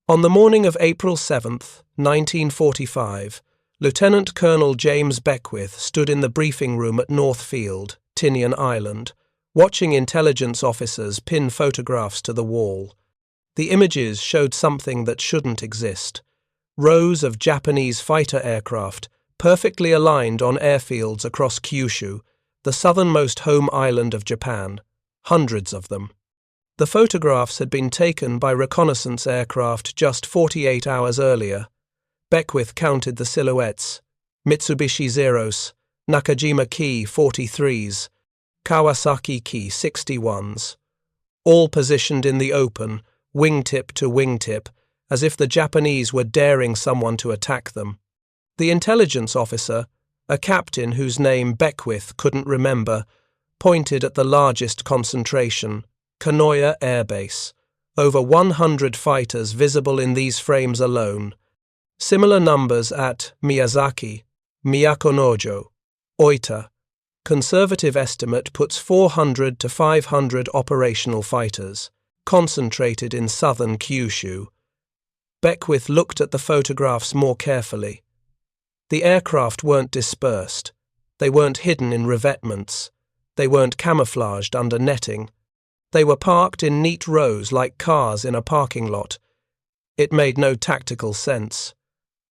On the morning of April 7th, 1945, Lieutenant Colonel James Beckwith stood in the briefing room at North Field, Tinian Island, watching intelligence officers pin photographs to the wall. The images showed something that shouldn't exist. Rows of Japanese fighter aircraft, perfectly aligned on airfields across Kyushu, the southernmost home island of Japan, hundreds of them. The photographs had been taken by reconnaissance aircraft just 48 hours earlier. Beckwith counted the silhouettes: Mitsubishi Zeros, Nakajima Ki-forty-threes, Kawasaki Ki-sixty-ones, all positioned in the open, wingtip to wingtip, as if the Japanese were daring someone to attack them. The intelligence officer, a captain whose name Beckwith couldn't remember, pointed at the largest concentration, Kanoya Air Base, over 100 fighters visible in these frames alone. Similar numbers at Miyazaki, Miyakonojo, Oita. Conservative estimate puts 400 to 500 operational fighters, concentrated in southern Kyushu. Beckwith looked at the photographs more carefully. The aircraft weren't dispersed. They weren't hidden in revetments. They weren't camouflaged under netting. They were parked in neat rows like cars in a parking lot. It made no tactical sense.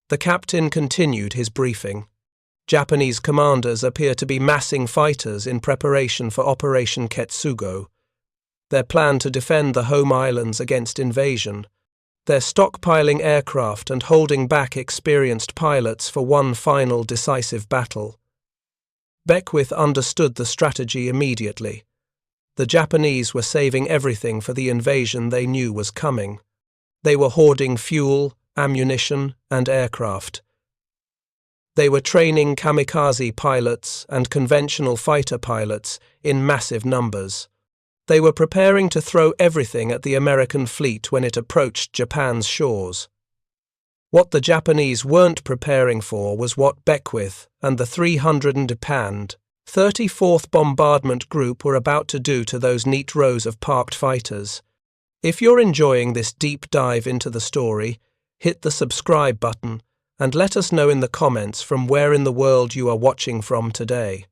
The captain continued his briefing. Japanese commanders appear to be massing fighters in preparation for Operation Ketsugō. Their plan to defend the home islands against invasion. They're stockpiling aircraft and holding back experienced pilots for one final decisive battle. Beckwith understood the strategy immediately. The Japanese were saving everything for the invasion they knew was coming. They were hoarding fuel, ammunition, and aircraft. They were training kamikaze pilots and conventional fighter pilots in massive numbers. They were preparing to throw everything at the American fleet when it approached Japan's shores. What the Japanese weren't preparing for was what Beckwith and the 300-pound 34th Bombardment Group were about to do to those neat rows of parked fighters. If you're enjoying this deep dive into the story, hit the subscribe button and let us know in the comments from where in the world you are watching from today.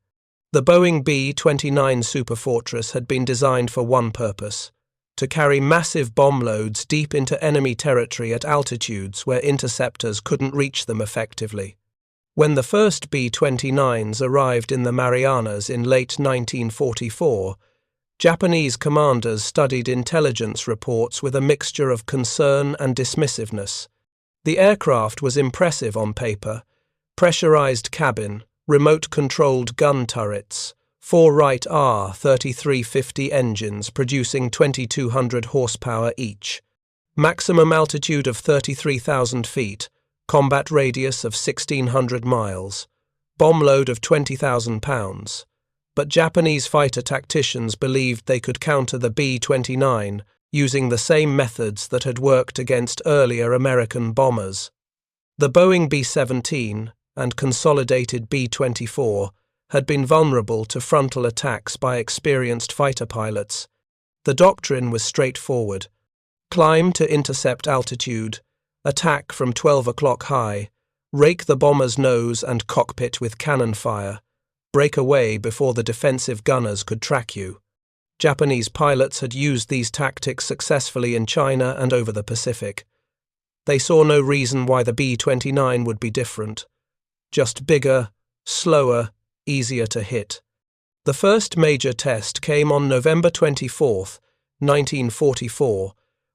The Boeing B-29 Superfortress had been designed for one purpose: to carry massive bomb loads deep into enemy territory at altitudes where interceptors couldn't reach them effectively. When the first B-29s arrived in the Marianas in late 1944, Japanese commanders studied intelligence reports with a mixture of concern and dismissiveness. The aircraft was impressive on paper: pressurized cabin, remote-controlled gun turrets, 4 Wright R-3350 engines producing 2,200 horsepower each, maximum altitude of 33,000 feet, combat radius of 1,600 miles, bomb load of 20,000 pounds. But Japanese fighter tacticians believed they could counter the B-29 using the same methods that had worked against earlier American bombers. The Boeing B-17 and consolidated B-24 had been vulnerable to frontal attacks by experienced fighter pilots. The doctrine was straightforward: climb to intercept altitude, attack from 12 o'clock high, rake the bomber's nose and cockpit with cannon fire, break away before the defensive gunners could track you. Japanese pilots had used these tactics successfully in China and over the Pacific. They saw no reason why the B-29 would be different. Just bigger, slower, easier to hit. The first major test came on November 24, 1944,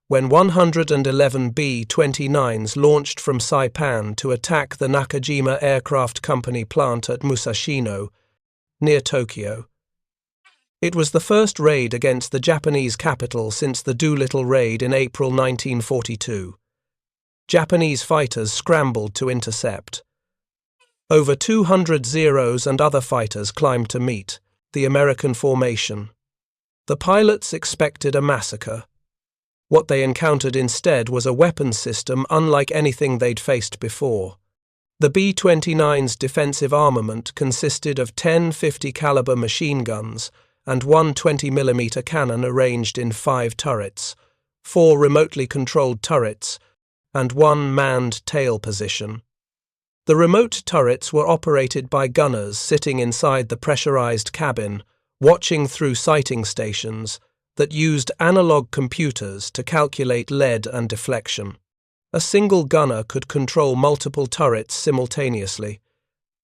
when 111 B-29s launched from Saipan to attack the Nakajima Aircraft Company plant at Musashino, near Tokyo. It was the first raid against the Japanese capital since the Doolittle raid in April 1942. Japanese fighters scrambled to intercept. Over 200 Zeros and other fighters climbed to meet the American formation. The pilots expected a massacre. What they encountered instead was a weapons system unlike anything they'd faced before. The B-29's defensive armament consisted of 10 50-caliber machine guns and one 20mm cannon arranged in 5 turrets, 4 remotely controlled turrets, and one manned tail position. The remote turrets were operated by gunners sitting inside the pressurized cabin, watching through sighting stations that used analog computers to calculate lead and deflection. A single gunner could control multiple turrets simultaneously.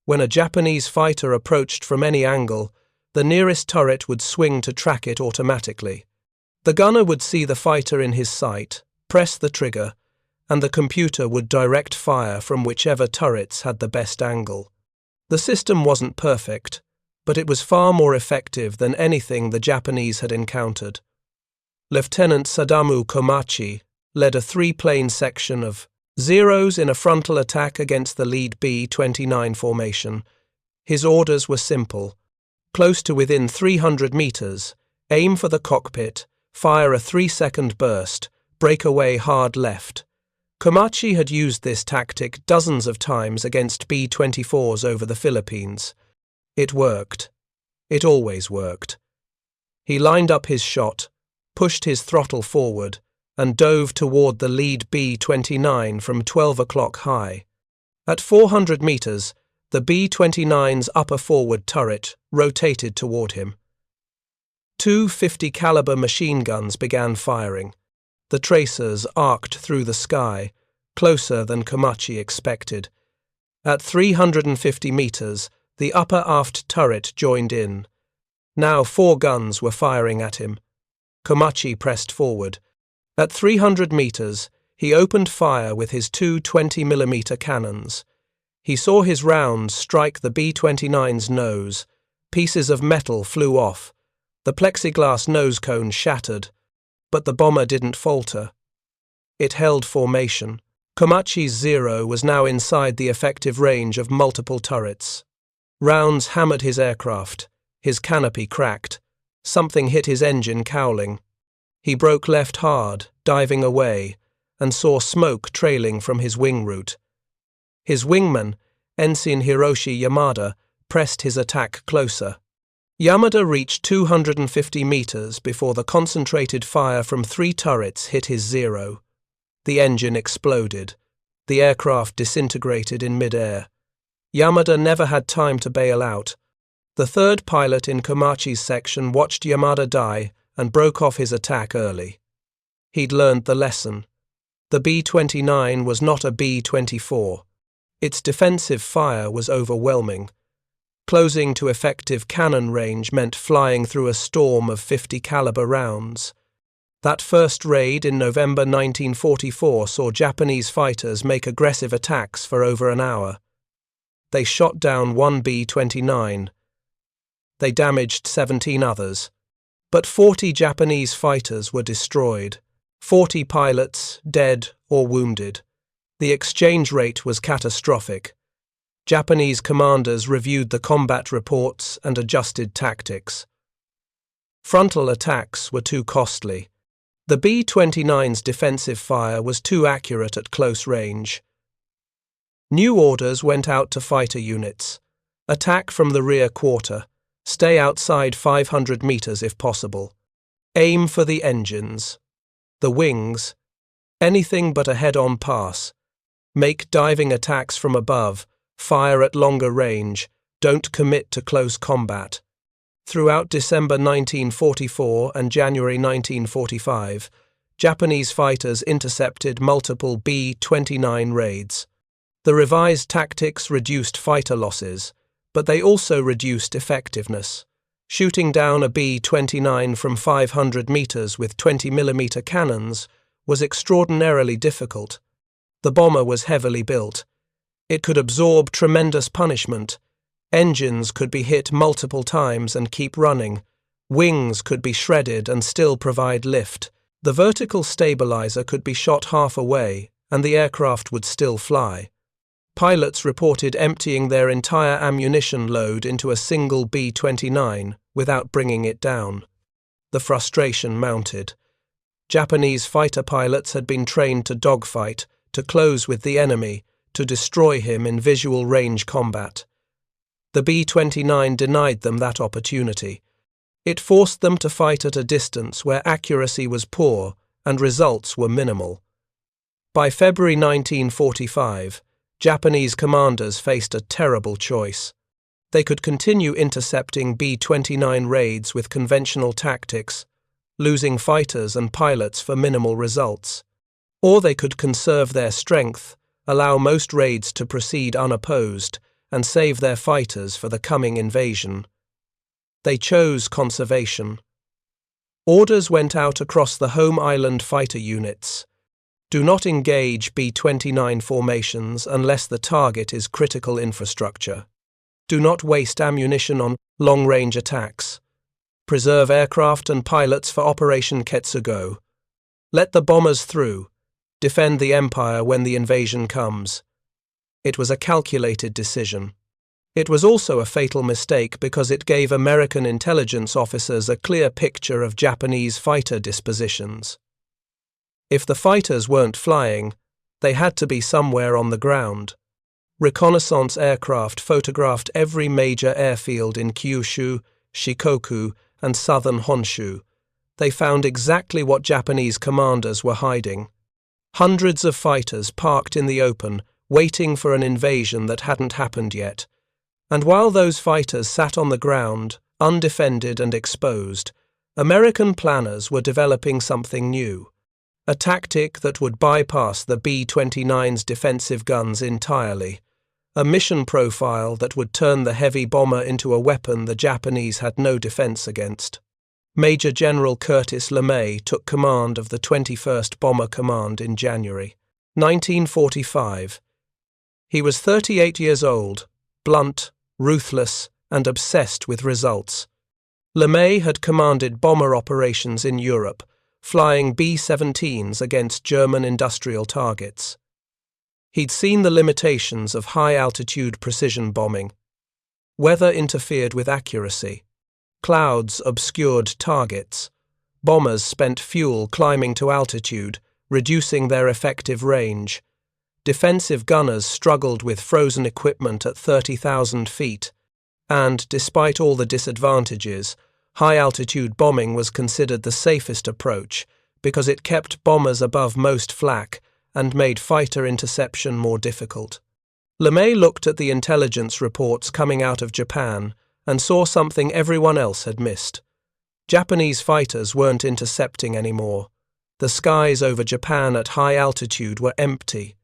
When a Japanese fighter approached from any angle, the nearest turret would swing to track it automatically. The gunner would see the fighter in his sight, press the trigger, and the computer would direct fire from whichever turrets had the best angle. The system wasn't perfect, but it was far more effective than anything the Japanese had encountered. Lieutenant Sadamu Komachi led a three-plane section of Zeros in a frontal attack against the lead B-29 formation. His orders were simple. Close to within 300 meters, aim for the cockpit, fire a 3-second burst, break away hard left. Komachi had used this tactic dozens of times against B-24s over the Philippines. It worked. It always worked. He lined up his shot, pushed his throttle forward, and dove toward the lead B-29 from 12 o'clock high. At 400 meters, the B-29's upper forward turret rotated toward him. Two 50 caliber machine guns began firing. The tracers arced through the sky, closer than Komachi expected. At 350 meters, the upper aft turret joined in. Now 4 guns were firing at him. Komachi pressed forward. At 300 meters, he opened fire with his two 20mm cannons. He saw his rounds strike the B-29's nose. Pieces of metal flew off. The plexiglass nose cone shattered. But the bomber didn't falter. It held formation. Komachi's Zero was now inside the effective range of multiple turrets. Rounds hammered his aircraft. His canopy cracked. Something hit his engine cowling. He broke left hard, diving away, and saw smoke trailing from his wing route. His wingman, Ensign Hiroshi Yamada, pressed his attack closer. Yamada reached 250 meters before the concentrated fire from 3 turrets hit his Zero. The engine exploded. The aircraft disintegrated in mid-air. Yamada never had time to bail out. The third pilot in Komachi's section watched Yamada die and broke off his attack early. He'd learned the lesson. The B-29 was not a B-24. Its defensive fire was overwhelming. Closing to effective cannon range meant flying through a storm of 50 caliber rounds. That first raid in November 1944 saw Japanese fighters make aggressive attacks for over an hour. They shot down 1 B-29. They damaged 17 others. But 40 Japanese fighters were destroyed, 40 pilots dead or wounded. The exchange rate was catastrophic. Japanese commanders reviewed the combat reports and adjusted tactics. Frontal attacks were too costly. The B-29's defensive fire was too accurate at close range. New orders went out to fighter units. Attack from the rear quarter. Stay outside 500 meters if possible. Aim for the engines. The wings. Anything but a head-on pass. Make diving attacks from above. Fire at longer range. Don't commit to close combat. Throughout December 1944 and January 1945, Japanese fighters intercepted multiple B-29 raids. The revised tactics reduced fighter losses, but they also reduced effectiveness. Shooting down a B-29 from 500 meters with 20mm cannons was extraordinarily difficult. The bomber was heavily built. It could absorb tremendous punishment. Engines could be hit multiple times and keep running. Wings could be shredded and still provide lift. The vertical stabilizer could be shot half away, and the aircraft would still fly. Pilots reported emptying their entire ammunition load into a single B-29 without bringing it down. The frustration mounted. Japanese fighter pilots had been trained to dogfight, to close with the enemy, to destroy him in visual range combat. The B-29 denied them that opportunity. It forced them to fight at a distance where accuracy was poor and results were minimal. By February 1945, Japanese commanders faced a terrible choice. They could continue intercepting B-29 raids with conventional tactics, losing fighters and pilots for minimal results. Or they could conserve their strength, allow most raids to proceed unopposed, and save their fighters for the coming invasion. They chose conservation. Orders went out across the home island fighter units. Do not engage B-29 formations unless the target is critical infrastructure. Do not waste ammunition on long-range attacks. Preserve aircraft and pilots for Operation Ketsugō. Let the bombers through. Defend the empire when the invasion comes. It was a calculated decision. It was also a fatal mistake because it gave American intelligence officers a clear picture of Japanese fighter dispositions. If the fighters weren't flying, they had to be somewhere on the ground. Reconnaissance aircraft photographed every major airfield in Kyushu, Shikoku, and southern Honshu. They found exactly what Japanese commanders were hiding. Hundreds of fighters parked in the open, waiting for an invasion that hadn't happened yet. And while those fighters sat on the ground, undefended and exposed, American planners were developing something new. A tactic that would bypass the B-29's defensive guns entirely. A mission profile that would turn the heavy bomber into a weapon the Japanese had no defense against. Major General Curtis LeMay took command of the 21st Bomber Command in January 1945. He was 38 years old, blunt, ruthless, and obsessed with results. LeMay had commanded bomber operations in Europe, flying B-17s against German industrial targets. He'd seen the limitations of high-altitude precision bombing. Weather interfered with accuracy. Clouds obscured targets. Bombers spent fuel climbing to altitude, reducing their effective range. Defensive gunners struggled with frozen equipment at 30,000 feet, and, despite all the disadvantages, high-altitude bombing was considered the safest approach because it kept bombers above most flak and made fighter interception more difficult. LeMay looked at the intelligence reports coming out of Japan and saw something everyone else had missed. Japanese fighters weren't intercepting anymore. The skies over Japan at high altitude were empty.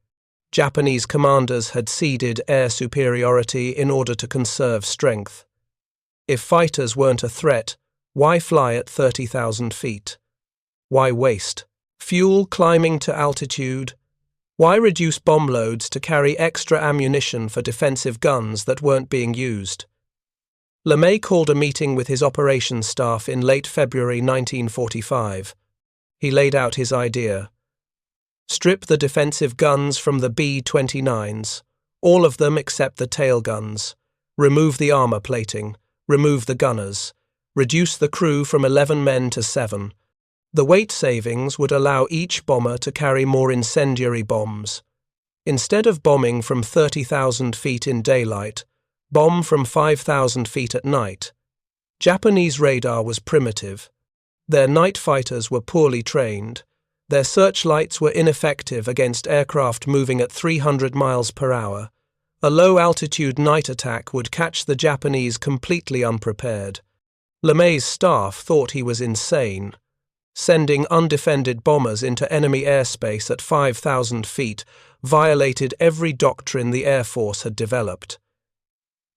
Japanese commanders had ceded air superiority in order to conserve strength. If fighters weren't a threat, why fly at 30,000 feet? Why waste fuel climbing to altitude? Why reduce bomb loads to carry extra ammunition for defensive guns that weren't being used? LeMay called a meeting with his operations staff in late February 1945. He laid out his idea. Strip the defensive guns from the B-29s, all of them except the tail guns. Remove the armor plating. Remove the gunners. Reduce the crew from 11 men to 7. The weight savings would allow each bomber to carry more incendiary bombs. Instead of bombing from 30,000 feet in daylight, bomb from 5,000 feet at night. Japanese radar was primitive. Their night fighters were poorly trained. Their searchlights were ineffective against aircraft moving at 300 miles per hour. A low-altitude night attack would catch the Japanese completely unprepared. LeMay's staff thought he was insane. Sending undefended bombers into enemy airspace at 5,000 feet violated every doctrine the Air Force had developed.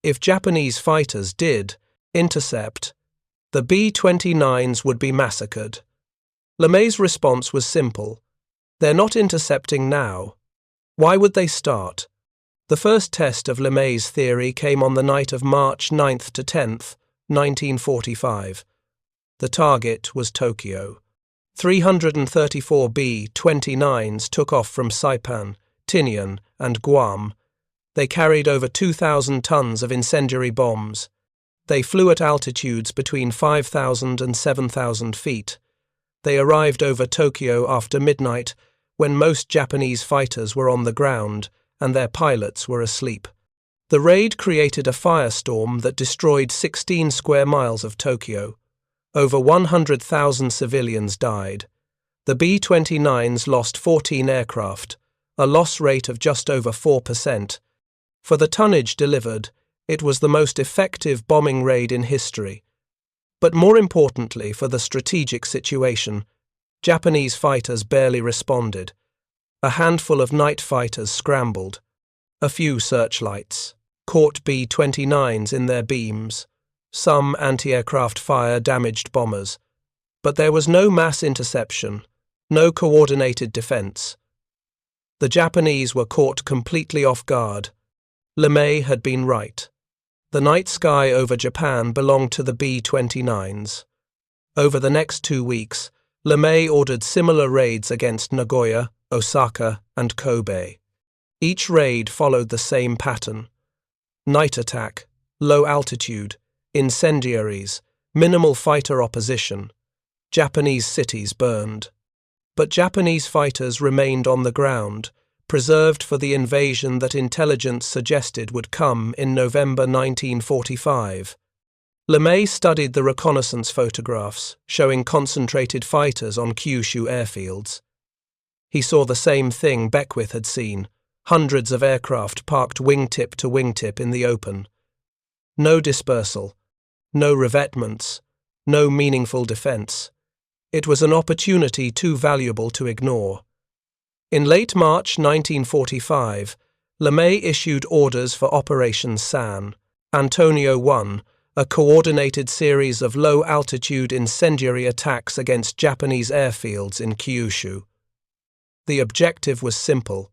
If Japanese fighters did intercept, the B-29s would be massacred. LeMay's response was simple. They're not intercepting now. Why would they start? The first test of LeMay's theory came on the night of March 9th to 10th, 1945. The target was Tokyo. 334 B-29s took off from Saipan, Tinian, and Guam. They carried over 2,000 tons of incendiary bombs. They flew at altitudes between 5,000 and 7,000 feet. They arrived over Tokyo after midnight, when most Japanese fighters were on the ground and their pilots were asleep. The raid created a firestorm that destroyed 16 square miles of Tokyo. Over 100,000 civilians died. The B-29s lost 14 aircraft, a loss rate of just over 4%. For the tonnage delivered, it was the most effective bombing raid in history. But more importantly, for the strategic situation, Japanese fighters barely responded. A handful of night fighters scrambled. A few searchlights caught B-29s in their beams. Some anti-aircraft fire damaged bombers. But there was no mass interception, no coordinated defense. The Japanese were caught completely off guard. LeMay had been right. The night sky over Japan belonged to the B-29s. Over the next 2 weeks, LeMay ordered similar raids against Nagoya, Osaka, and Kobe. Each raid followed the same pattern. Night attack, low altitude, incendiaries, minimal fighter opposition. Japanese cities burned. But Japanese fighters remained on the ground, preserved for the invasion that intelligence suggested would come in November 1945. LeMay studied the reconnaissance photographs showing concentrated fighters on Kyushu airfields. He saw the same thing Beckwith had seen, hundreds of aircraft parked wingtip to wingtip in the open. No dispersal, no revetments, no meaningful defense. It was an opportunity too valuable to ignore. In late March 1945, LeMay issued orders for Operation San Antonio 1, a coordinated series of low-altitude incendiary attacks against Japanese airfields in Kyushu. The objective was simple: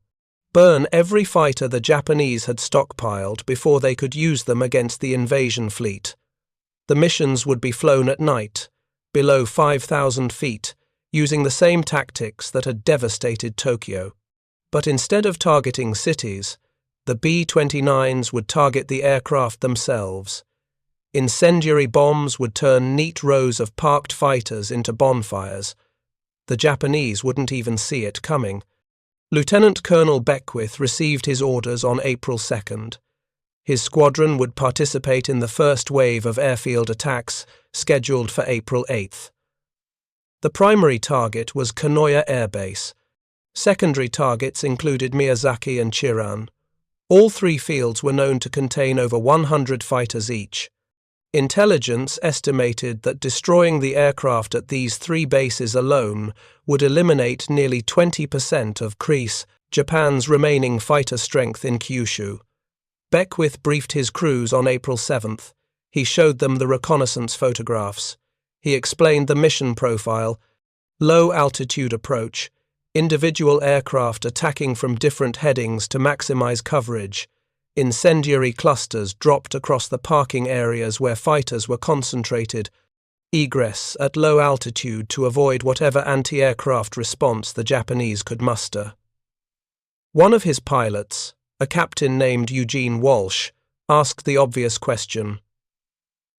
burn every fighter the Japanese had stockpiled before they could use them against the invasion fleet. The missions would be flown at night, below 5,000 feet, using the same tactics that had devastated Tokyo. But instead of targeting cities, the B-29s would target the aircraft themselves. Incendiary bombs would turn neat rows of parked fighters into bonfires. The Japanese wouldn't even see it coming. Lieutenant Colonel Beckwith received his orders on April 2nd. His squadron would participate in the first wave of airfield attacks scheduled for April 8th. The primary target was Kanoya Air Base. Secondary targets included Miyazaki and Chiran. All three fields were known to contain over 100 fighters each. Intelligence estimated that destroying the aircraft at these three bases alone would eliminate nearly 20% of Japan's remaining fighter strength in Kyushu. Beckwith briefed his crews on April 7th. He showed them the reconnaissance photographs. He explained the mission profile: low-altitude approach, individual aircraft attacking from different headings to maximize coverage, incendiary clusters dropped across the parking areas where fighters were concentrated, egress at low altitude to avoid whatever anti-aircraft response the Japanese could muster. One of his pilots, a captain named Eugene Walsh, asked the obvious question: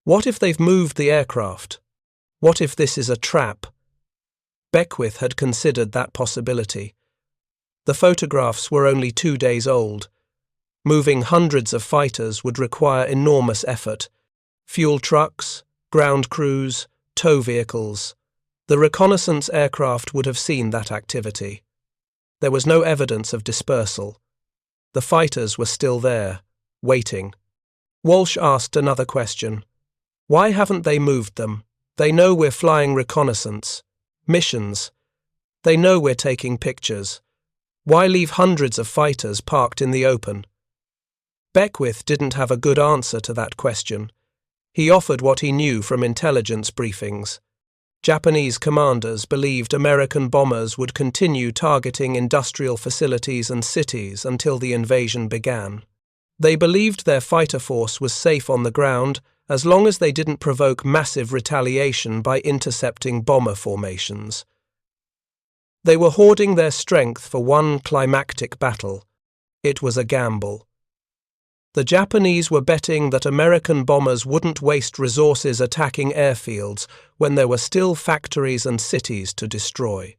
what if they've moved the aircraft? What if this is a trap? Beckwith had considered that possibility. The photographs were only 2 days old. Moving hundreds of fighters would require enormous effort. Fuel trucks, ground crews, tow vehicles. The reconnaissance aircraft would have seen that activity. There was no evidence of dispersal. The fighters were still there, waiting. Walsh asked another question: why haven't they moved them? They know we're flying reconnaissance. Missions. They know we're taking pictures. Why leave hundreds of fighters parked in the open? Beckwith didn't have a good answer to that question. He offered what he knew from intelligence briefings. Japanese commanders believed American bombers would continue targeting industrial facilities and cities until the invasion began. They believed their fighter force was safe on the ground as long as they didn't provoke massive retaliation by intercepting bomber formations. They were hoarding their strength for one climactic battle. It was a gamble. The Japanese were betting that American bombers wouldn't waste resources attacking airfields when there were still factories and cities to destroy.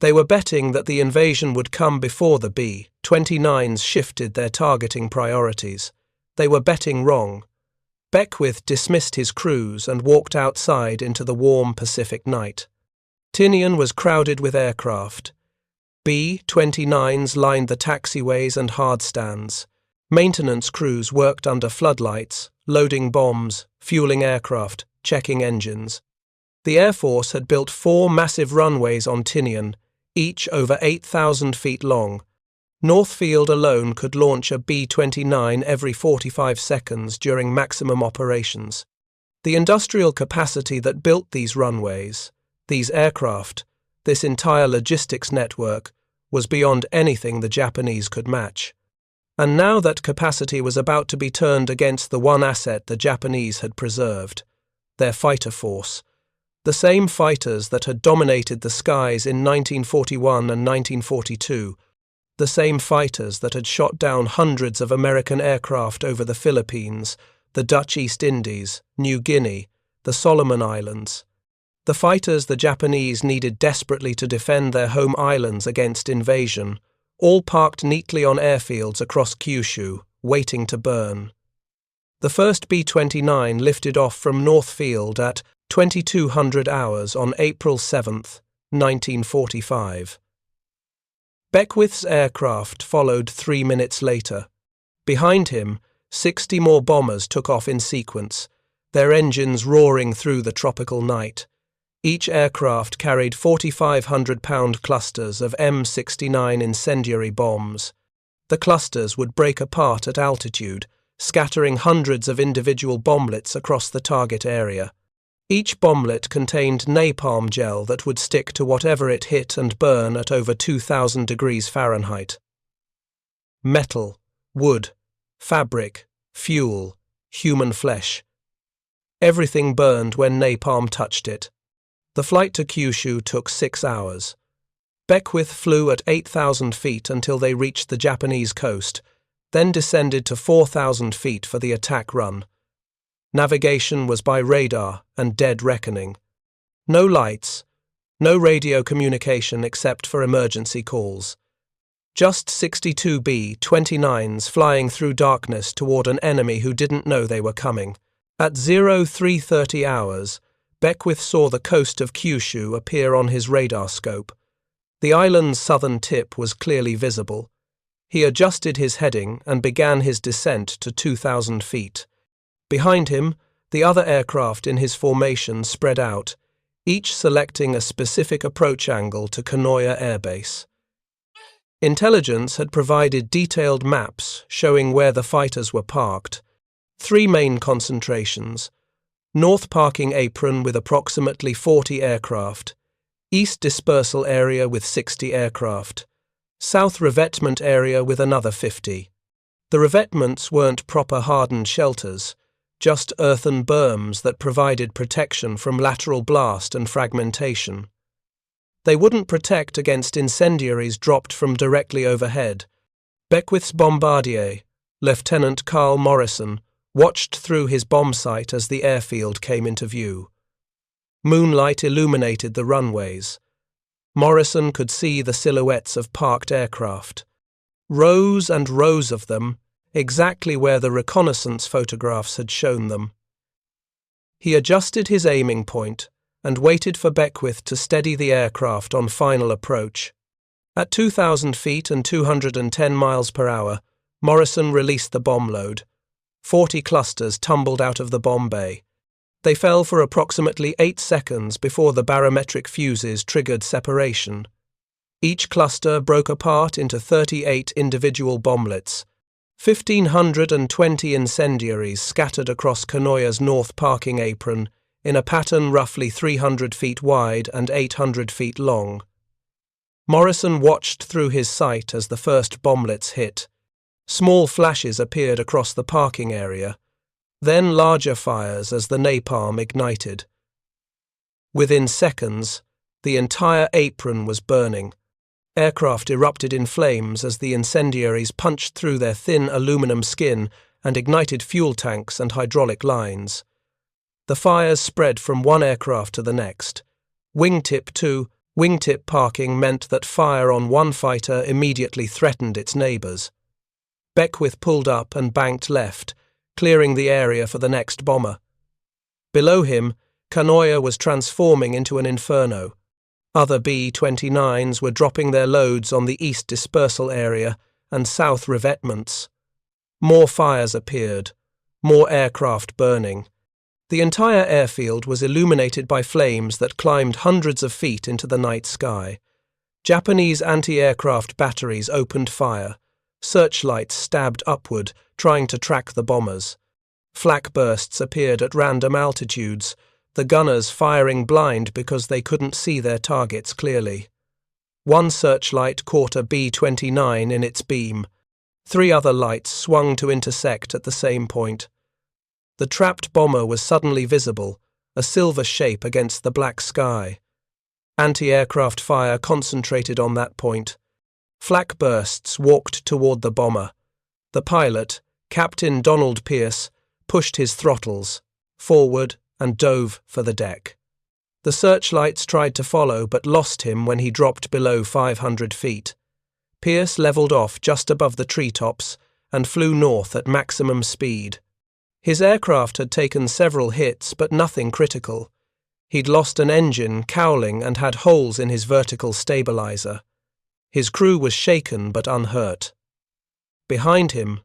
They were betting that the invasion would come before the B-29s shifted their targeting priorities. They were betting wrong. Beckwith dismissed his crews and walked outside into the warm Pacific night. Tinian was crowded with aircraft. B-29s lined the taxiways and hard stands. Maintenance crews worked under floodlights, loading bombs, fueling aircraft, checking engines. The Air Force had built 4 massive runways on Tinian, each over 8,000 feet long. Northfield alone could launch a B-29 every 45 seconds during maximum operations. The industrial capacity that built these runways, these aircraft, this entire logistics network, was beyond anything the Japanese could match. And now that capacity was about to be turned against the one asset the Japanese had preserved, their fighter force. The same fighters that had dominated the skies in 1941 and 1942, the same fighters that had shot down hundreds of American aircraft over the Philippines, the Dutch East Indies, New Guinea, the Solomon Islands. The fighters the Japanese needed desperately to defend their home islands against invasion, all parked neatly on airfields across Kyushu, waiting to burn. The first B-29 lifted off from Northfield at 2200 hours on April 7, 1945. Beckwith's aircraft followed 3 minutes later. Behind him, 60 more bombers took off in sequence, their engines roaring through the tropical night. Each aircraft carried 4,500-pound clusters of M69 incendiary bombs. The clusters would break apart at altitude, scattering hundreds of individual bomblets across the target area. Each bomblet contained napalm gel that would stick to whatever it hit and burn at over 2,000 degrees Fahrenheit. Metal, wood, fabric, fuel, human flesh. Everything burned when napalm touched it. The flight to Kyushu took 6 hours. Beckwith flew at 8,000 feet until they reached the Japanese coast, then descended to 4,000 feet for the attack run. Navigation was by radar and dead reckoning. No lights, no radio communication except for emergency calls. Just 62 B-29s flying through darkness toward an enemy who didn't know they were coming. At 0330 hours, Beckwith saw the coast of Kyushu appear on his radar scope. The island's southern tip was clearly visible. He adjusted his heading and began his descent to 2,000 feet. Behind him, the other aircraft in his formation spread out, each selecting a specific approach angle to Kanoya Air Base. Intelligence had provided detailed maps showing where the fighters were parked. 3 main concentrations: North Parking Apron with approximately 40 aircraft, East Dispersal Area with 60 aircraft, South Revetment Area with another 50. The revetments weren't proper hardened shelters, just earthen berms that provided protection from lateral blast and fragmentation. They wouldn't protect against incendiaries dropped from directly overhead. Beckwith's bombardier, Lieutenant Carl Morrison, watched through his bomb sight as the airfield came into view. Moonlight illuminated the runways. Morrison could see the silhouettes of parked aircraft. Rows and rows of them, exactly where the reconnaissance photographs had shown them. He adjusted his aiming point and waited for Beckwith to steady the aircraft on final approach. At 2,000 feet and 210 miles per hour, Morrison released the bomb load. 40 clusters tumbled out of the bomb bay. They fell for approximately 8 seconds before the barometric fuses triggered separation. Each cluster broke apart into 38 individual bomblets. 1,520 incendiaries scattered across Kanoya's north parking apron in a pattern roughly 300 feet wide and 800 feet long. Morrison watched through his sight as the first bomblets hit. Small flashes appeared across the parking area, then larger fires as the napalm ignited. Within seconds, the entire apron was burning. Aircraft erupted in flames as the incendiaries punched through their thin aluminum skin and ignited fuel tanks and hydraulic lines. The fires spread from one aircraft to the next. Wingtip parking meant that fire on one fighter immediately threatened its neighbours. Beckwith pulled up and banked left, clearing the area for the next bomber. Below him, Kanoya was transforming into an inferno. Other B-29s were dropping their loads on the east dispersal area and south revetments. More fires appeared, more aircraft burning. The entire airfield was illuminated by flames that climbed hundreds of feet into the night sky. Japanese anti-aircraft batteries opened fire. Searchlights stabbed upward, trying to track the bombers. Flak bursts appeared at random altitudes, the gunners firing blind because they couldn't see their targets clearly. One searchlight caught a B-29 in its beam. 3 other lights swung to intersect at the same point. The trapped bomber was suddenly visible, a silver shape against the black sky. Anti-aircraft fire concentrated on that point. Flak bursts walked toward the bomber. The pilot, Captain Donald Pierce, pushed his throttles forward and dove for the deck. The searchlights tried to follow but lost him when he dropped below 500 feet. Pierce leveled off just above the treetops and flew north at maximum speed. His aircraft had taken several hits but nothing critical. He'd lost an engine, cowling, and had holes in his vertical stabilizer. His crew was shaken but unhurt. Behind him,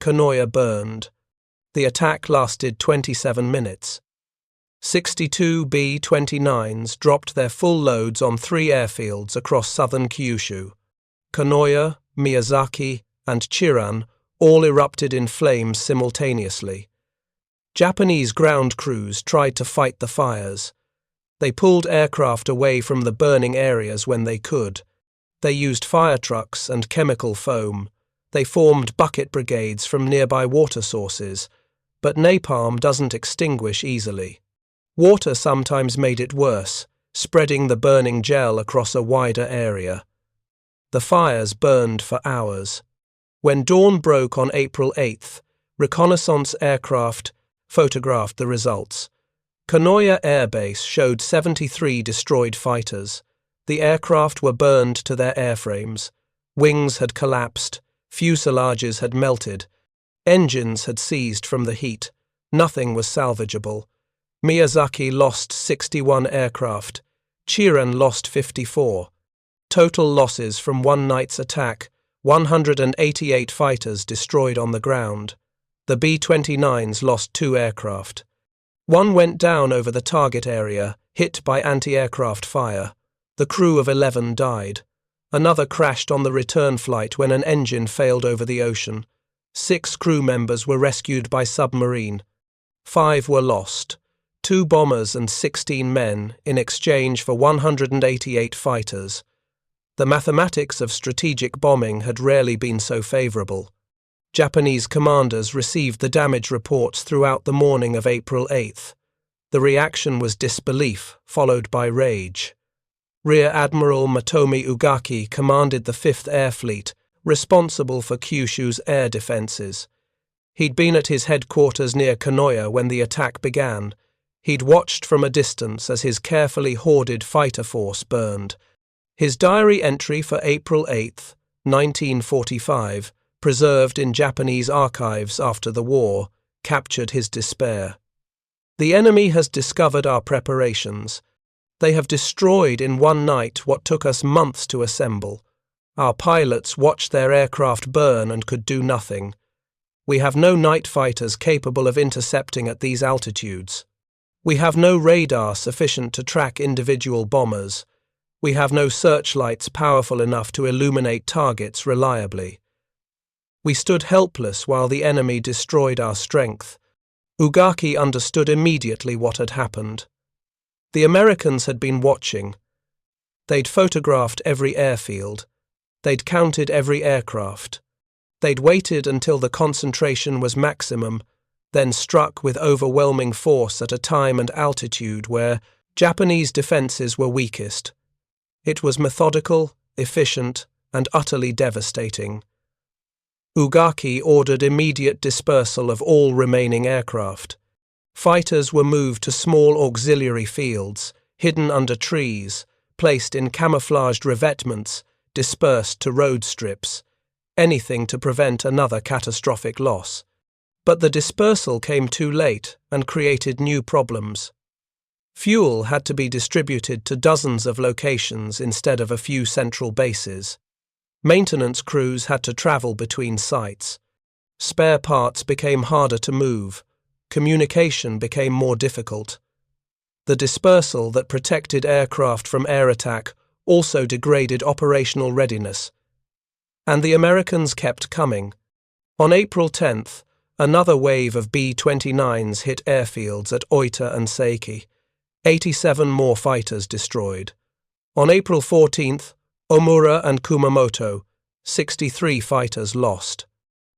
Kanoya burned. The attack lasted 27 minutes. 62 B-29s dropped their full loads on 3 airfields across southern Kyushu. Kanoya, Miyazaki, and Chiran all erupted in flames simultaneously. Japanese ground crews tried to fight the fires. They pulled aircraft away from the burning areas when they could. They used fire trucks and chemical foam. They formed bucket brigades from nearby water sources, but napalm doesn't extinguish easily. Water sometimes made it worse, spreading the burning gel across a wider area. The fires burned for hours. When dawn broke on April 8th, reconnaissance aircraft photographed the results. Kanoya Air Base showed 73 destroyed fighters. The aircraft were burned to their airframes. Wings had collapsed, fuselages had melted, engines had seized from the heat. Nothing was salvageable. Miyazaki lost 61 aircraft. Chiran lost 54. Total losses from one night's attack, 188 fighters destroyed on the ground. The B-29s lost 2 aircraft. One went down over the target area, hit by anti-aircraft fire. The crew of 11 died. Another crashed on the return flight when an engine failed over the ocean. 6 crew members were rescued by submarine. 5 were lost. 2 bombers and 16 men in exchange for 188 fighters. The mathematics of strategic bombing had rarely been so favorable. Japanese commanders received the damage reports throughout the morning of April 8th. The reaction was disbelief, followed by rage. Rear Admiral Matomi Ugaki commanded the 5th Air Fleet, responsible for Kyushu's air defences. He'd been at his headquarters near Kanoya when the attack began. He'd watched from a distance as his carefully hoarded fighter force burned. His diary entry for April 8th, 1945, preserved in Japanese archives after the war, captured his despair. The enemy has discovered our preparations. They have destroyed in one night what took us months to assemble. Our pilots watched their aircraft burn and could do nothing. We have no night fighters capable of intercepting at these altitudes. We have no radar sufficient to track individual bombers. We have no searchlights powerful enough to illuminate targets reliably. We stood helpless while the enemy destroyed our strength. Ugaki understood immediately what had happened. The Americans had been watching. They'd photographed every airfield. They'd counted every aircraft. They'd waited until the concentration was maximum, then struck with overwhelming force at a time and altitude where Japanese defences were weakest. It was methodical, efficient, and utterly devastating. Ugaki ordered immediate dispersal of all remaining aircraft. Fighters were moved to small auxiliary fields, hidden under trees, placed in camouflaged revetments, dispersed to road strips, anything to prevent another catastrophic loss. But the dispersal came too late and created new problems. Fuel had to be distributed to dozens of locations instead of a few central bases. Maintenance crews had to travel between sites. Spare parts became harder to move. Communication became more difficult. The dispersal that protected aircraft from air attack also degraded operational readiness. And the Americans kept coming. On April 10th, another wave of B-29s hit airfields at Oita and Seiki. 87 more fighters destroyed. On April 14th, Omura and Kumamoto, 63 fighters lost.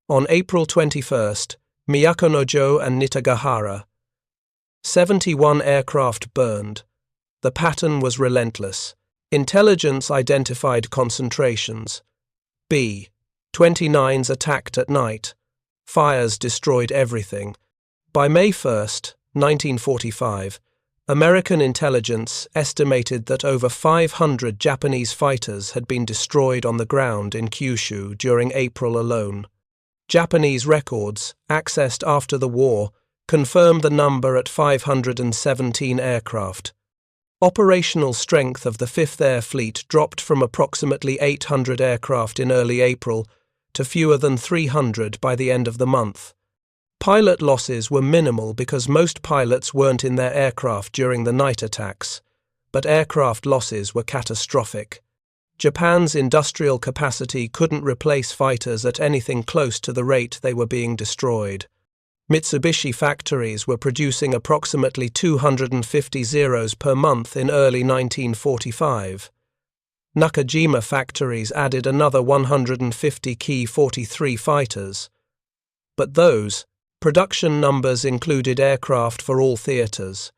On April 21st, Miyakonojo and Nitagahara, 71 aircraft burned. The pattern was relentless. Intelligence identified concentrations. B-29s attacked at night. Fires destroyed everything. By May 1st, 1945, American intelligence estimated that over 500 Japanese fighters had been destroyed on the ground in Kyushu during April alone. Japanese records, accessed after the war, confirmed the number at 517 aircraft. Operational strength of the 5th Air Fleet dropped from approximately 800 aircraft in early April to fewer than 300 by the end of the month. Pilot losses were minimal because most pilots weren't in their aircraft during the night attacks, but aircraft losses were catastrophic. Japan's industrial capacity couldn't replace fighters at anything close to the rate they were being destroyed. Mitsubishi factories were producing approximately 250 Zeros per month in early 1945. Nakajima factories added another 150 Ki-43 fighters. But those production numbers included aircraft for all theaters.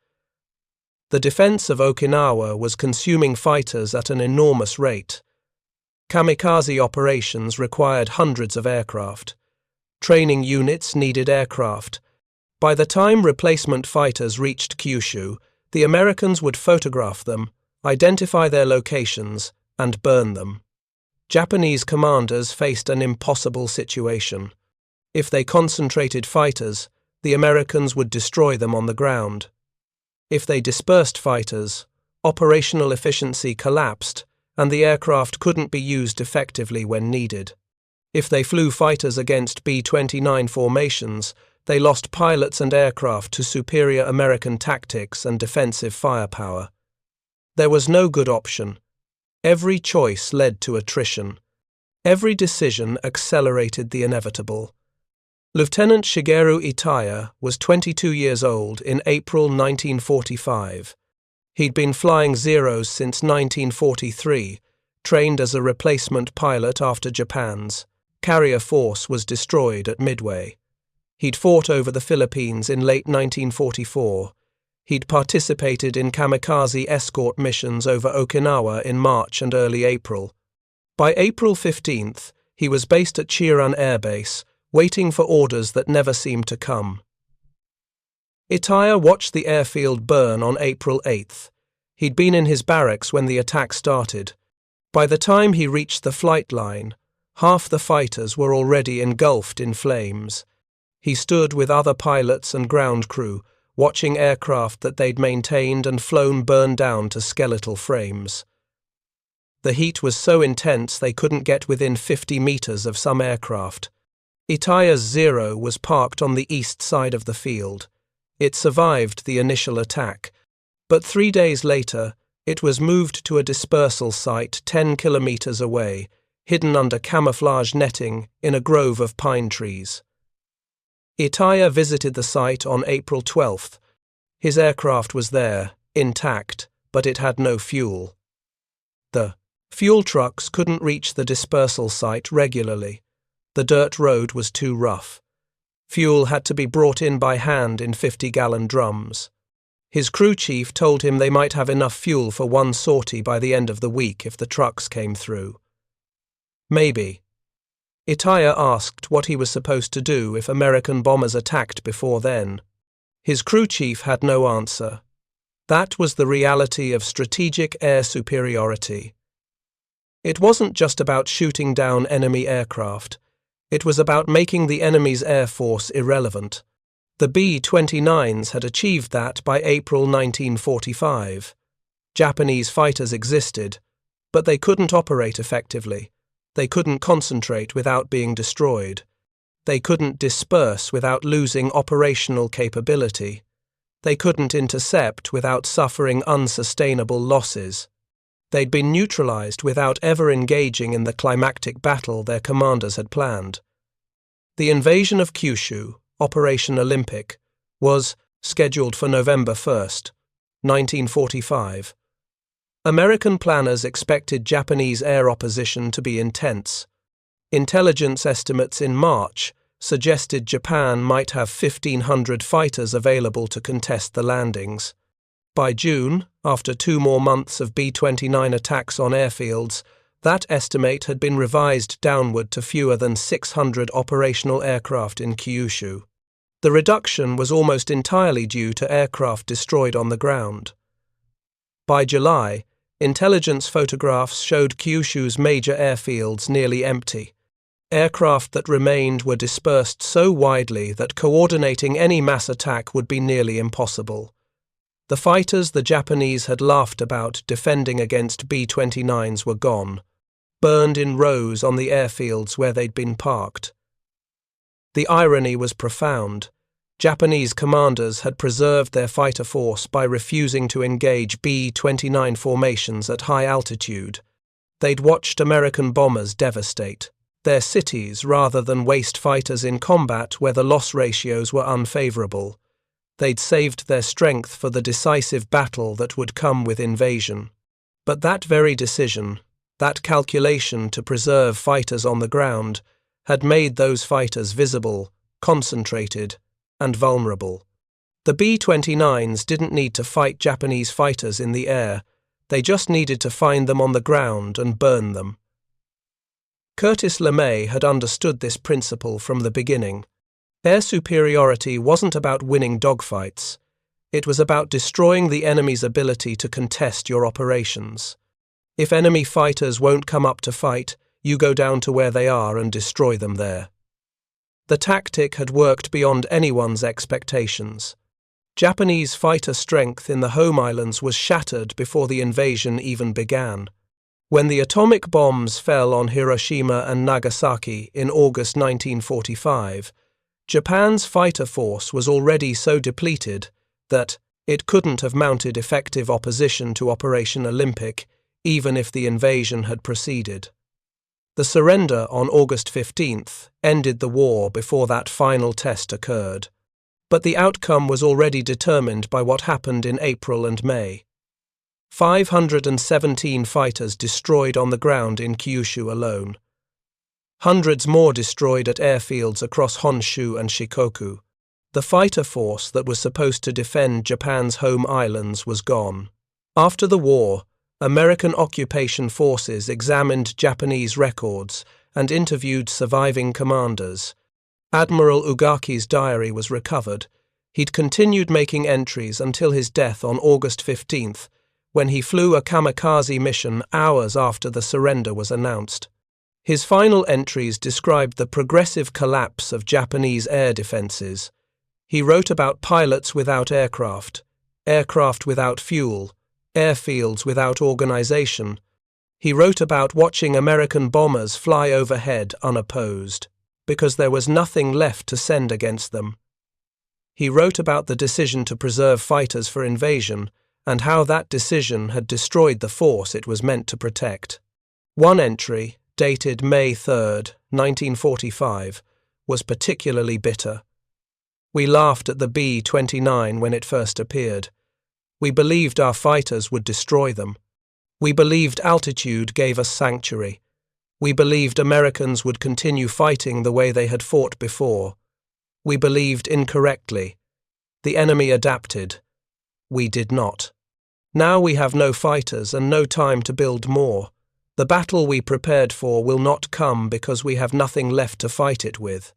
The defense of Okinawa was consuming fighters at an enormous rate. Kamikaze operations required hundreds of aircraft. Training units needed aircraft. By the time replacement fighters reached Kyushu, the Americans would photograph them, identify their locations, and burn them. Japanese commanders faced an impossible situation. If they concentrated fighters, the Americans would destroy them on the ground. If they dispersed fighters, operational efficiency collapsed, and the aircraft couldn't be used effectively when needed. If they flew fighters against B-29 formations, they lost pilots and aircraft to superior American tactics and defensive firepower. There was no good option. Every choice led to attrition. Every decision accelerated the inevitable. Lieutenant Shigeru Itaya was 22 years old in April 1945. He'd been flying Zeros since 1943, trained as a replacement pilot after Japan's carrier force was destroyed at Midway. He'd fought over the Philippines in late 1944. He'd participated in kamikaze escort missions over Okinawa in March and early April. By April 15th, he was based at Tinian Air Base, waiting for orders that never seemed to come. Itaya watched the airfield burn on April 8th. He'd been in his barracks when the attack started. By the time he reached the flight line, half the fighters were already engulfed in flames. He stood with other pilots and ground crew, watching aircraft that they'd maintained and flown burn down to skeletal frames. The heat was so intense they couldn't get within 50 meters of some aircraft. Itaya's Zero was parked on the east side of the field. It survived the initial attack, but 3 days later, it was moved to a dispersal site 10 kilometers away, hidden under camouflage netting in a grove of pine trees. Itaya visited the site on April 12th. His aircraft was there, intact, but it had no fuel. The fuel trucks couldn't reach the dispersal site regularly. The dirt road was too rough. Fuel had to be brought in by hand in 50-gallon drums. His crew chief told him they might have enough fuel for one sortie by the end of the week if the trucks came through. Maybe. Itaya asked what he was supposed to do if American bombers attacked before then. His crew chief had no answer. That was the reality of strategic air superiority. It wasn't just about shooting down enemy aircraft. It was about making the enemy's air force irrelevant. The B-29s had achieved that by April 1945. Japanese fighters existed, but they couldn't operate effectively. They couldn't concentrate without being destroyed. They couldn't disperse without losing operational capability. They couldn't intercept without suffering unsustainable losses. They'd been neutralized without ever engaging in the climactic battle their commanders had planned. The invasion of Kyushu, Operation Olympic, was scheduled for November 1st, 1945. American planners expected Japanese air opposition to be intense. Intelligence estimates in March suggested Japan might have 1,500 fighters available to contest the landings. By June, after 2 more months of B-29 attacks on airfields, that estimate had been revised downward to fewer than 600 operational aircraft in Kyushu. The reduction was almost entirely due to aircraft destroyed on the ground. By July, intelligence photographs showed Kyushu's major airfields nearly empty. Aircraft that remained were dispersed so widely that coordinating any mass attack would be nearly impossible. The fighters the Japanese had laughed about defending against B-29s were gone, burned in rows on the airfields where they'd been parked. The irony was profound. Japanese commanders had preserved their fighter force by refusing to engage B-29 formations at high altitude. They'd watched American bombers devastate their cities rather than waste fighters in combat where the loss ratios were unfavorable. They'd saved their strength for the decisive battle that would come with invasion. But that very decision, that calculation to preserve fighters on the ground, had made those fighters visible, concentrated, and vulnerable. The B-29s didn't need to fight Japanese fighters in the air, they just needed to find them on the ground and burn them. Curtis LeMay had understood this principle from the beginning. Air superiority wasn't about winning dogfights. It was about destroying the enemy's ability to contest your operations. If enemy fighters won't come up to fight, you go down to where they are and destroy them there. The tactic had worked beyond anyone's expectations. Japanese fighter strength in the home islands was shattered before the invasion even began. When the atomic bombs fell on Hiroshima and Nagasaki in August 1945, Japan's fighter force was already so depleted that it couldn't have mounted effective opposition to Operation Olympic, even if the invasion had proceeded. The surrender on August 15th ended the war before that final test occurred. But the outcome was already determined by what happened in April and May. 517 fighters destroyed on the ground in Kyushu alone. Hundreds more destroyed at airfields across Honshu and Shikoku. The fighter force that was supposed to defend Japan's home islands was gone. After the war, American occupation forces examined Japanese records and interviewed surviving commanders. Admiral Ugaki's diary was recovered. He'd continued making entries until his death on August 15th, when he flew a kamikaze mission hours after the surrender was announced. His final entries described the progressive collapse of Japanese air defenses. He wrote about pilots without aircraft, aircraft without fuel, airfields without organization. He wrote about watching American bombers fly overhead unopposed, because there was nothing left to send against them. He wrote about the decision to preserve fighters for invasion, and how that decision had destroyed the force it was meant to protect. One entry, dated May 3rd, 1945, was particularly bitter. We laughed at the B-29 when it first appeared. We believed our fighters would destroy them. We believed altitude gave us sanctuary. We believed Americans would continue fighting the way they had fought before. We believed incorrectly. The enemy adapted. We did not. Now we have no fighters and no time to build more. The battle we prepared for will not come because we have nothing left to fight it with.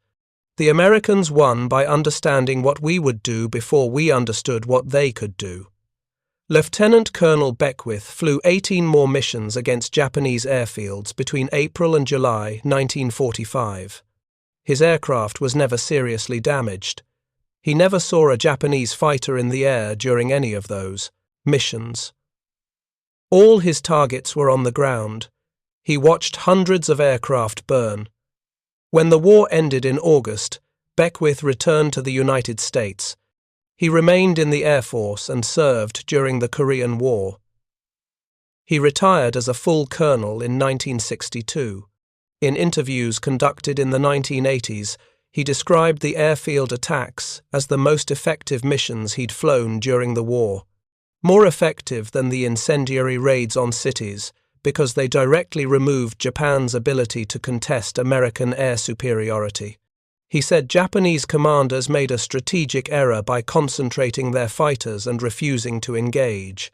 The Americans won by understanding what we would do before we understood what they could do. Lieutenant Colonel Beckwith flew 18 more missions against Japanese airfields between April and July 1945. His aircraft was never seriously damaged. He never saw a Japanese fighter in the air during any of those missions. All his targets were on the ground. He watched hundreds of aircraft burn. When the war ended in August, Beckwith returned to the United States. He remained in the Air Force and served during the Korean War. He retired as a full colonel in 1962. In interviews conducted in the 1980s, he described the airfield attacks as the most effective missions he'd flown during the war. More effective than the incendiary raids on cities, because they directly removed Japan's ability to contest American air superiority. He said Japanese commanders made a strategic error by concentrating their fighters and refusing to engage.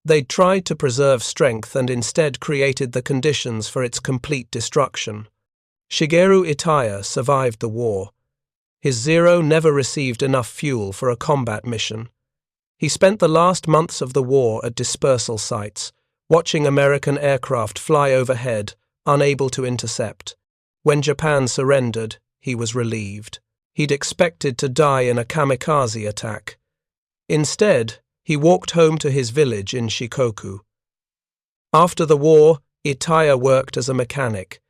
They'd tried to preserve strength and instead created the conditions for its complete destruction. Shigeru Oita survived the war. His Zero never received enough fuel for a combat mission. He spent the last months of the war at dispersal sites, watching American aircraft fly overhead, unable to intercept. When Japan surrendered, he was relieved. He'd expected to die in a kamikaze attack. Instead, he walked home to his village in Shikoku. After the war, Oita worked as a mechanic.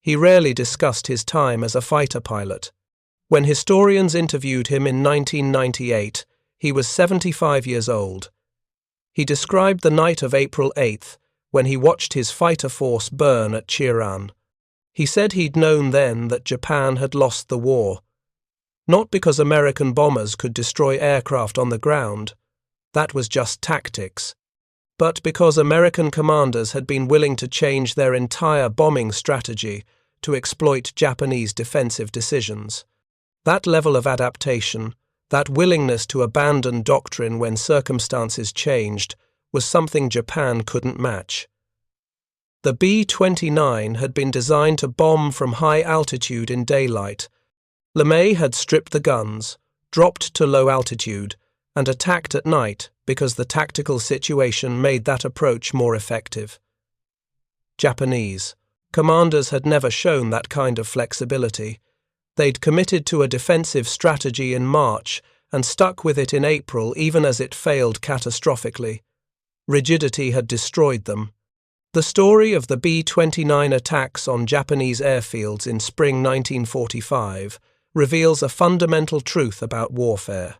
He rarely discussed his time as a fighter pilot. When historians interviewed him in 1998, he was 75 years old. He described the night of April 8th, when he watched his fighter force burn at Chiran. He said he'd known then that Japan had lost the war. Not because American bombers could destroy aircraft on the ground. That was just tactics. But because American commanders had been willing to change their entire bombing strategy to exploit Japanese defensive decisions. That level of adaptation, that willingness to abandon doctrine when circumstances changed, was something Japan couldn't match. The B-29 had been designed to bomb from high altitude in daylight. LeMay had stripped the guns, dropped to low altitude, and attacked at night because the tactical situation made that approach more effective. Japanese commanders had never shown that kind of flexibility. They'd committed to a defensive strategy in March and stuck with it in April even as it failed catastrophically. Rigidity had destroyed them. The story of the B-29 attacks on Japanese airfields in spring 1945 reveals a fundamental truth about warfare.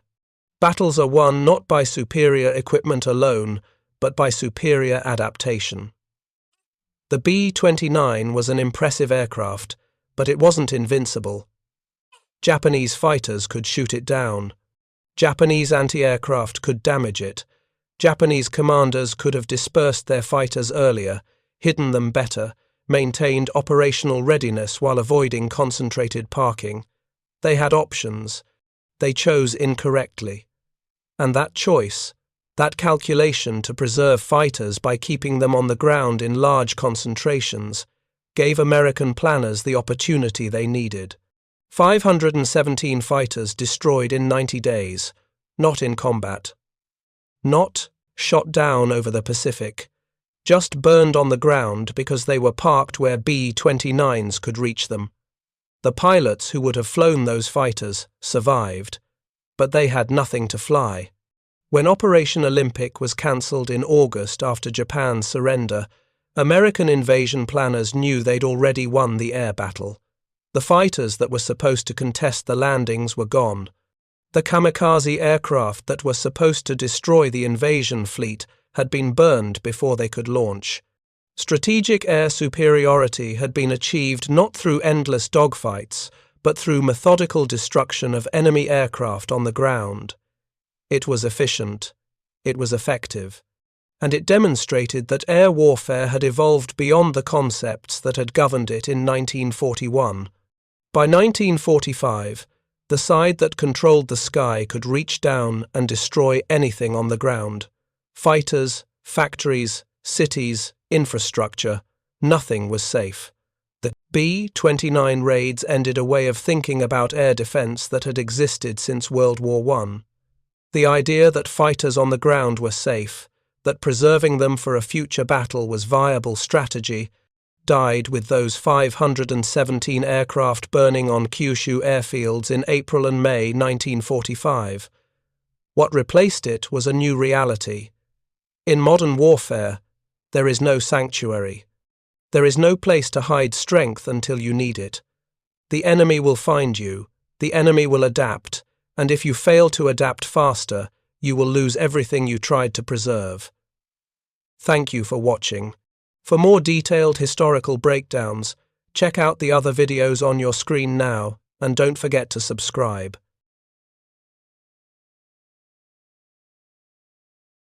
Battles are won not by superior equipment alone, but by superior adaptation. The B-29 was an impressive aircraft, but it wasn't invincible. Japanese fighters could shoot it down. Japanese anti-aircraft could damage it. Japanese commanders could have dispersed their fighters earlier, hidden them better, maintained operational readiness while avoiding concentrated parking. They had options. They chose incorrectly. And that choice, that calculation to preserve fighters by keeping them on the ground in large concentrations, gave American planners the opportunity they needed. 517 fighters destroyed in 90 days, not in combat. Not shot down over the Pacific, just burned on the ground because they were parked where B-29s could reach them. The pilots who would have flown those fighters survived, but they had nothing to fly. When Operation Olympic was cancelled in August after Japan's surrender, American invasion planners knew they'd already won the air battle. The fighters that were supposed to contest the landings were gone. The kamikaze aircraft that were supposed to destroy the invasion fleet had been burned before they could launch. Strategic air superiority had been achieved not through endless dogfights, but through methodical destruction of enemy aircraft on the ground. It was efficient, it was effective, and it demonstrated that air warfare had evolved beyond the concepts that had governed it in 1941. By 1945, the side that controlled the sky could reach down and destroy anything on the ground. Fighters, factories, cities, infrastructure, nothing was safe. The B-29 raids ended a way of thinking about air defense that had existed since World War I. The idea that fighters on the ground were safe, that preserving them for a future battle was viable strategy, died with those 517 aircraft burning on Kyushu airfields in April and May 1945. What replaced it was a new reality. In modern warfare, there is no sanctuary. There is no place to hide strength until you need it. The enemy will find you, the enemy will adapt, and if you fail to adapt faster, you will lose everything you tried to preserve. Thank you for watching. For more detailed historical breakdowns, check out the other videos on your screen now, and don't forget to subscribe.